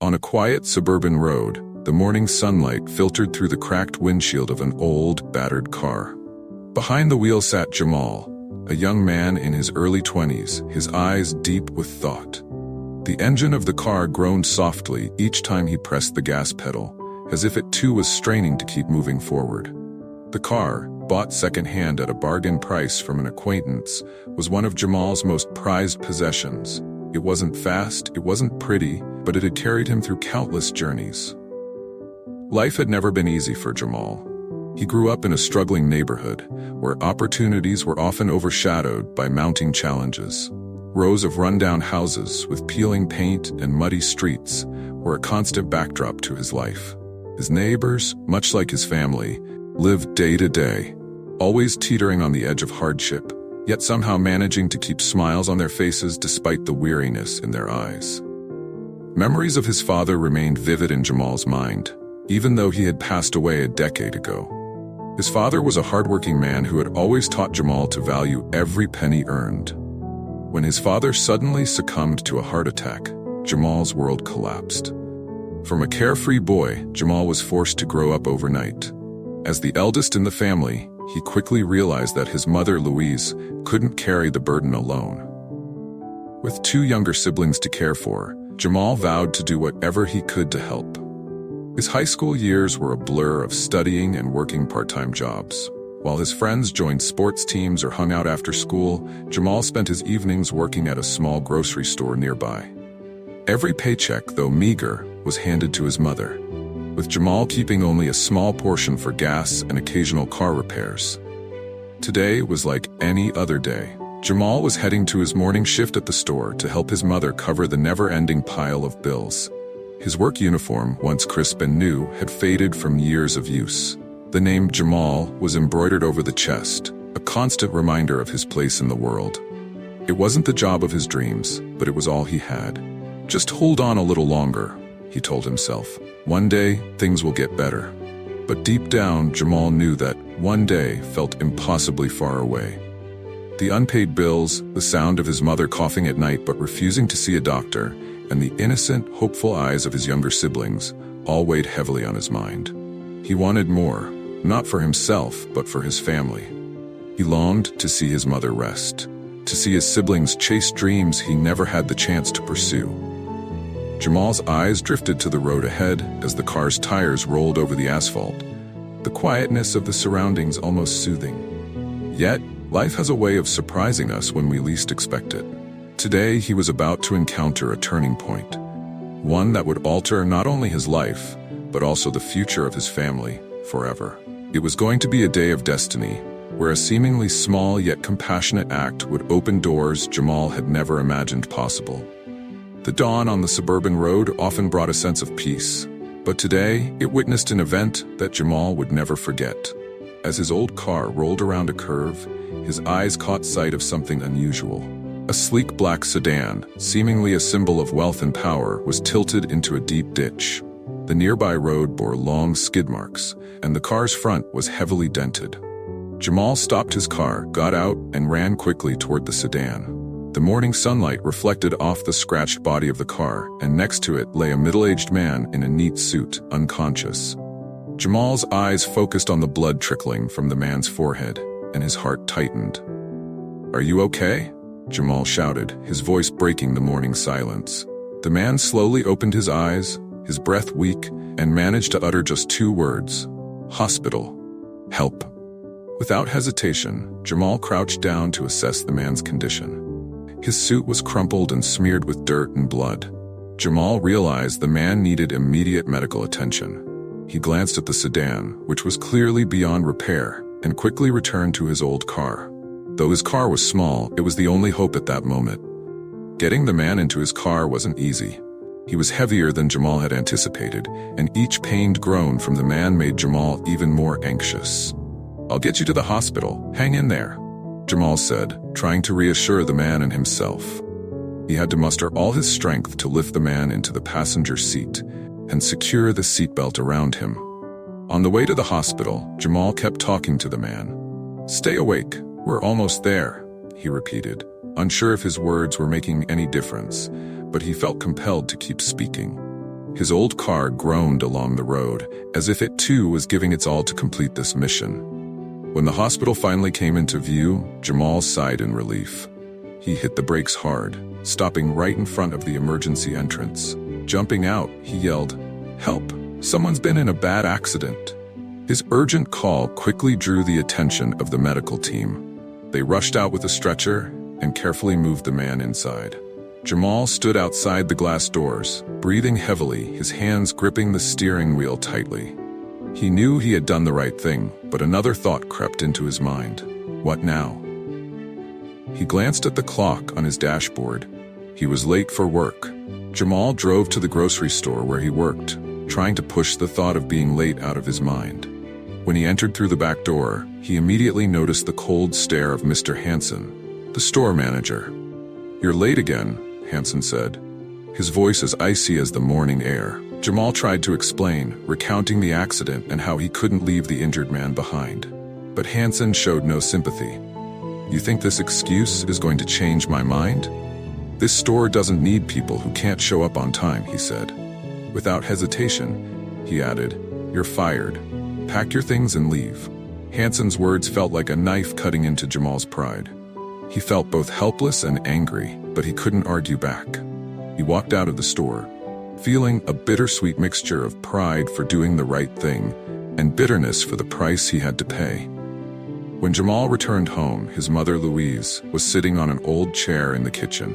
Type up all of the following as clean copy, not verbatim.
On a quiet suburban road, the morning sunlight filtered through the cracked windshield of an old, battered car. Behind the wheel sat Jamal, a young man in his early 20s, his eyes deep with thought. The engine of the car groaned softly each time he pressed the gas pedal, as if it too was straining to keep moving forward. The car, bought second-hand at a bargain price from an acquaintance, was one of Jamal's most prized possessions. It wasn't fast, it wasn't pretty, but it had carried him through countless journeys. Life had never been easy for Jamal. He grew up in a struggling neighborhood, where opportunities were often overshadowed by mounting challenges. Rows of rundown houses with peeling paint and muddy streets were a constant backdrop to his life. His neighbors, much like his family, lived day to day, always teetering on the edge of hardship, yet somehow managing to keep smiles on their faces despite the weariness in their eyes. Memories of his father remained vivid in Jamal's mind, even though he had passed away a decade ago. His father was a hardworking man who had always taught Jamal to value every penny earned. When his father suddenly succumbed to a heart attack, Jamal's world collapsed. From a carefree boy, Jamal was forced to grow up overnight. As the eldest in the family, he quickly realized that his mother, Louise, couldn't carry the burden alone. With two younger siblings to care for, Jamal vowed to do whatever he could to help. His high school years were a blur of studying and working part-time jobs. While his friends joined sports teams or hung out after school, Jamal spent his evenings working at a small grocery store nearby. Every paycheck, though meager, was handed to his mother, with Jamal keeping only a small portion for gas and occasional car repairs. Today was like any other day. Jamal was heading to his morning shift at the store to help his mother cover the never-ending pile of bills. His work uniform, once crisp and new, had faded from years of use. The name Jamal was embroidered over the chest, a constant reminder of his place in the world. It wasn't the job of his dreams, but it was all he had. Just hold on a little longer, he told himself. One day, things will get better. But deep down, Jamal knew that one day felt impossibly far away. The unpaid bills, the sound of his mother coughing at night but refusing to see a doctor, and the innocent, hopeful eyes of his younger siblings all weighed heavily on his mind. He wanted more, not for himself, but for his family. He longed to see his mother rest, to see his siblings chase dreams he never had the chance to pursue. Jamal's eyes drifted to the road ahead as the car's tires rolled over the asphalt, the quietness of the surroundings almost soothing. Yet, life has a way of surprising us when we least expect it. Today, he was about to encounter a turning point, one that would alter not only his life, but also the future of his family forever. It was going to be a day of destiny, where a seemingly small yet compassionate act would open doors Jamal had never imagined possible. The dawn on the suburban road often brought a sense of peace, but today it witnessed an event that Jamal would never forget. As his old car rolled around a curve, his eyes caught sight of something unusual. A sleek black sedan, seemingly a symbol of wealth and power, was tilted into a deep ditch. The nearby road bore long skid marks, and the car's front was heavily dented. Jamal stopped his car, got out, and ran quickly toward the sedan. The morning sunlight reflected off the scratched body of the car, and next to it lay a middle-aged man in a neat suit, unconscious. Jamal's eyes focused on the blood trickling from the man's forehead, and his heart tightened. "Are you okay?" Jamal shouted, his voice breaking the morning silence. The man slowly opened his eyes, his breath weak, and managed to utter just two words: "Hospital. Help." Without hesitation, Jamal crouched down to assess the man's condition. His suit was crumpled and smeared with dirt and blood. Jamal realized the man needed immediate medical attention. He glanced at the sedan, which was clearly beyond repair, and quickly returned to his old car. Though his car was small, it was the only hope at that moment. Getting the man into his car wasn't easy. He was heavier than Jamal had anticipated, and each pained groan from the man made Jamal even more anxious. "I'll get you to the hospital. Hang in there," Jamal said, trying to reassure the man and himself. He had to muster all his strength to lift the man into the passenger seat and secure the seatbelt around him. On the way to the hospital, Jamal kept talking to the man. "Stay awake. We're almost there," he repeated, unsure if his words were making any difference, but he felt compelled to keep speaking. His old car groaned along the road, as if it too was giving its all to complete this mission. When the hospital finally came into view, Jamal sighed in relief. He hit the brakes hard, stopping right in front of the emergency entrance. Jumping out, he yelled, "Help! Someone's been in a bad accident." His urgent call quickly drew the attention of the medical team. They rushed out with a stretcher and carefully moved the man inside. Jamal stood outside the glass doors, breathing heavily, his hands gripping the steering wheel tightly. He knew he had done the right thing, but another thought crept into his mind. What now? He glanced at the clock on his dashboard. He was late for work. Jamal drove to the grocery store where he worked, trying to push the thought of being late out of his mind. When he entered through the back door, he immediately noticed the cold stare of Mr. Hansen, the store manager. "You're late again," Hansen said, his voice as icy as the morning air. Jamal tried to explain, recounting the accident and how he couldn't leave the injured man behind. But Hansen showed no sympathy. "You think this excuse is going to change my mind? This store doesn't need people who can't show up on time," he said. Without hesitation, he added, "You're fired. Pack your things and leave." Hansen's words felt like a knife cutting into Jamal's pride. He felt both helpless and angry, but he couldn't argue back. He walked out of the store, feeling a bittersweet mixture of pride for doing the right thing and bitterness for the price he had to pay. When Jamal returned home, his mother Louise was sitting on an old chair in the kitchen.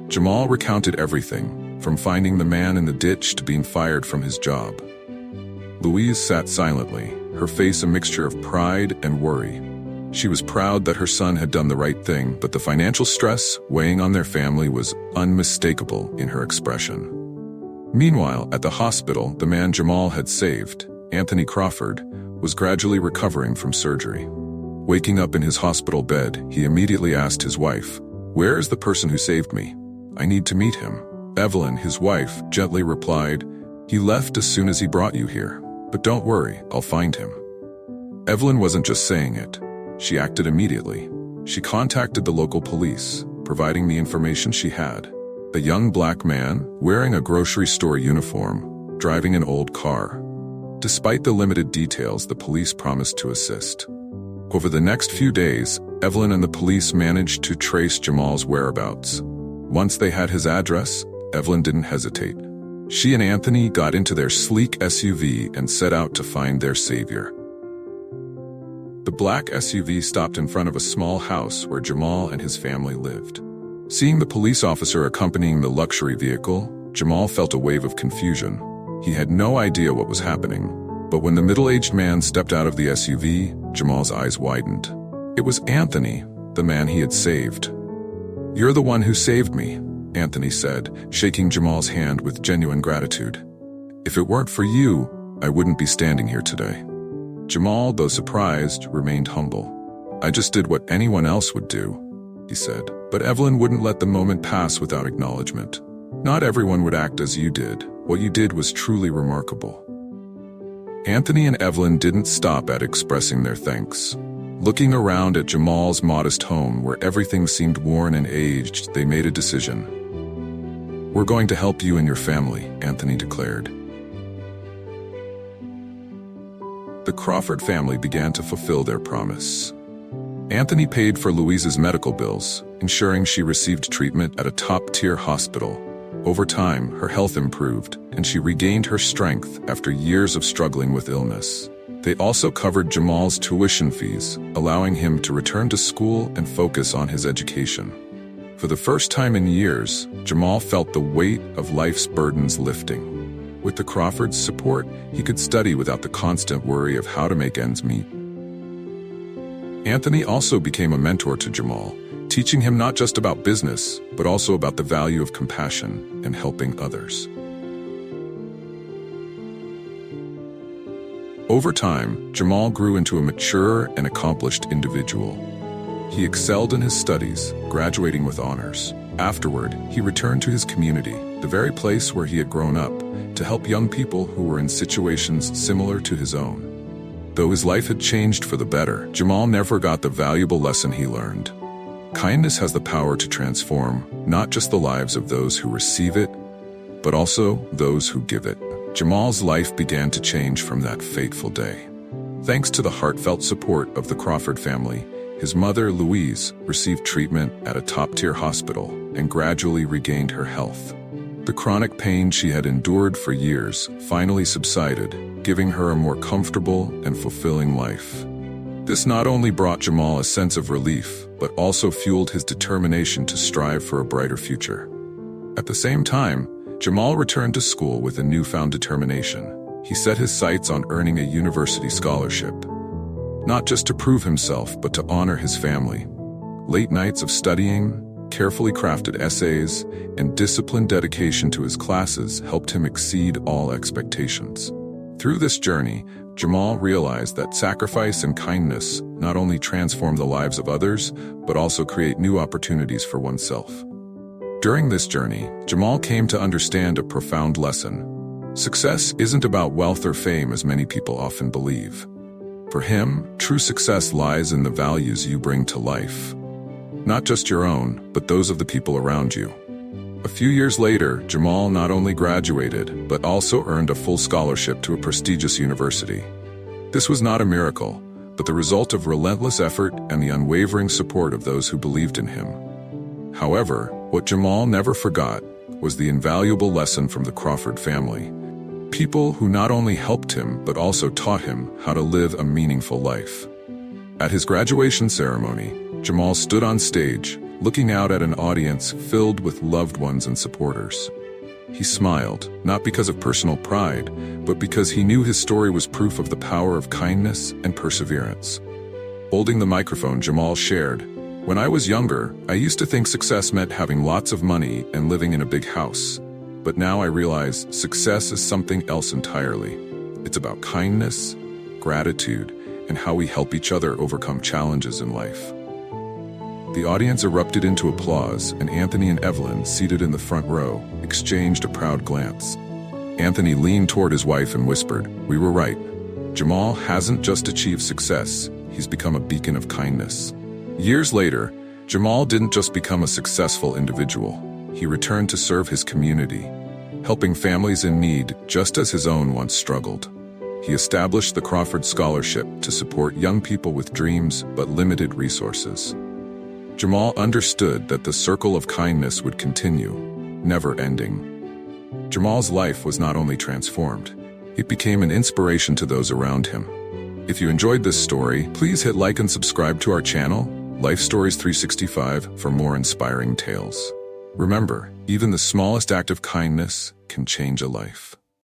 Jamal recounted everything, from finding the man in the ditch to being fired from his job. Louise sat silently, her face a mixture of pride and worry. She was proud that her son had done the right thing, but the financial stress weighing on their family was unmistakable in her expression. Meanwhile, at the hospital, the man Jamal had saved, Anthony Crawford, was gradually recovering from surgery. Waking up in his hospital bed, he immediately asked his wife, "Where is the person who saved me? I need to meet him." Evelyn, his wife, gently replied, "He left as soon as he brought you here. But don't worry, I'll find him." Evelyn wasn't just saying it. She acted immediately. She contacted the local police, providing the information she had. A young black man, wearing a grocery store uniform, driving an old car. Despite the limited details, the police promised to assist. Over the next few days, Evelyn and the police managed to trace Jamal's whereabouts. Once they had his address, Evelyn didn't hesitate. She and Anthony got into their sleek SUV and set out to find their savior. The black SUV stopped in front of a small house where Jamal and his family lived. Seeing the police officer accompanying the luxury vehicle, Jamal felt a wave of confusion. He had no idea what was happening, but when the middle-aged man stepped out of the SUV, Jamal's eyes widened. It was Anthony, the man he had saved. "You're the one who saved me," Anthony said, shaking Jamal's hand with genuine gratitude. "If it weren't for you, I wouldn't be standing here today." Jamal, though surprised, remained humble. "I just did what anyone else would do," he said. But Evelyn wouldn't let the moment pass without acknowledgement. "Not everyone would act as you did. What you did was truly remarkable." Anthony and Evelyn didn't stop at expressing their thanks. Looking around at Jamal's modest home where everything seemed worn and aged, they made a decision. "We're going to help you and your family," Anthony declared. The Crawford family began to fulfill their promise. Anthony paid for Louise's medical bills, ensuring she received treatment at a top-tier hospital. Over time, her health improved, and she regained her strength after years of struggling with illness. They also covered Jamal's tuition fees, allowing him to return to school and focus on his education. For the first time in years, Jamal felt the weight of life's burdens lifting. With the Crawfords' support, he could study without the constant worry of how to make ends meet. Anthony also became a mentor to Jamal, teaching him not just about business, but also about the value of compassion and helping others. Over time, Jamal grew into a mature and accomplished individual. He excelled in his studies, graduating with honors. Afterward, he returned to his community, the very place where he had grown up, to help young people who were in situations similar to his own. Though his life had changed for the better, Jamal never forgot the valuable lesson he learned. Kindness has the power to transform not just the lives of those who receive it, but also those who give it. Jamal's life began to change from that fateful day. Thanks to the heartfelt support of the Crawford family, his mother, Louise, received treatment at a top-tier hospital and gradually regained her health. The chronic pain she had endured for years finally subsided, giving her a more comfortable and fulfilling life. This not only brought Jamal a sense of relief, but also fueled his determination to strive for a brighter future. At the same time, Jamal returned to school with a newfound determination. He set his sights on earning a university scholarship, not just to prove himself, but to honor his family. Late nights of studying, carefully crafted essays, and disciplined dedication to his classes helped him exceed all expectations. Through this journey, Jamal realized that sacrifice and kindness not only transform the lives of others, but also create new opportunities for oneself. During this journey, Jamal came to understand a profound lesson. Success isn't about wealth or fame as many people often believe. For him, true success lies in the values you bring to life. Not just your own, but those of the people around you. A few years later, Jamal not only graduated, but also earned a full scholarship to a prestigious university. This was not a miracle, but the result of relentless effort and the unwavering support of those who believed in him. However, what Jamal never forgot was the invaluable lesson from the Crawford family. People who not only helped him, but also taught him how to live a meaningful life. At his graduation ceremony, Jamal stood on stage, looking out at an audience filled with loved ones and supporters. He smiled, not because of personal pride, but because he knew his story was proof of the power of kindness and perseverance. Holding the microphone, Jamal shared, "When I was younger, I used to think success meant having lots of money and living in a big house. But now I realize success is something else entirely. It's about kindness, gratitude, and how we help each other overcome challenges in life." The audience erupted into applause, and Anthony and Evelyn, seated in the front row, exchanged a proud glance. Anthony leaned toward his wife and whispered, "We were right. Jamal hasn't just achieved success, he's become a beacon of kindness." Years later, Jamal didn't just become a successful individual. He returned to serve his community, helping families in need just as his own once struggled. He established the Crawford Scholarship to support young people with dreams but limited resources. Jamal understood that the circle of kindness would continue, never ending. Jamal's life was not only transformed, it became an inspiration to those around him. If you enjoyed this story, please hit like and subscribe to our channel, Life Stories 365, for more inspiring tales. Remember, even the smallest act of kindness can change a life.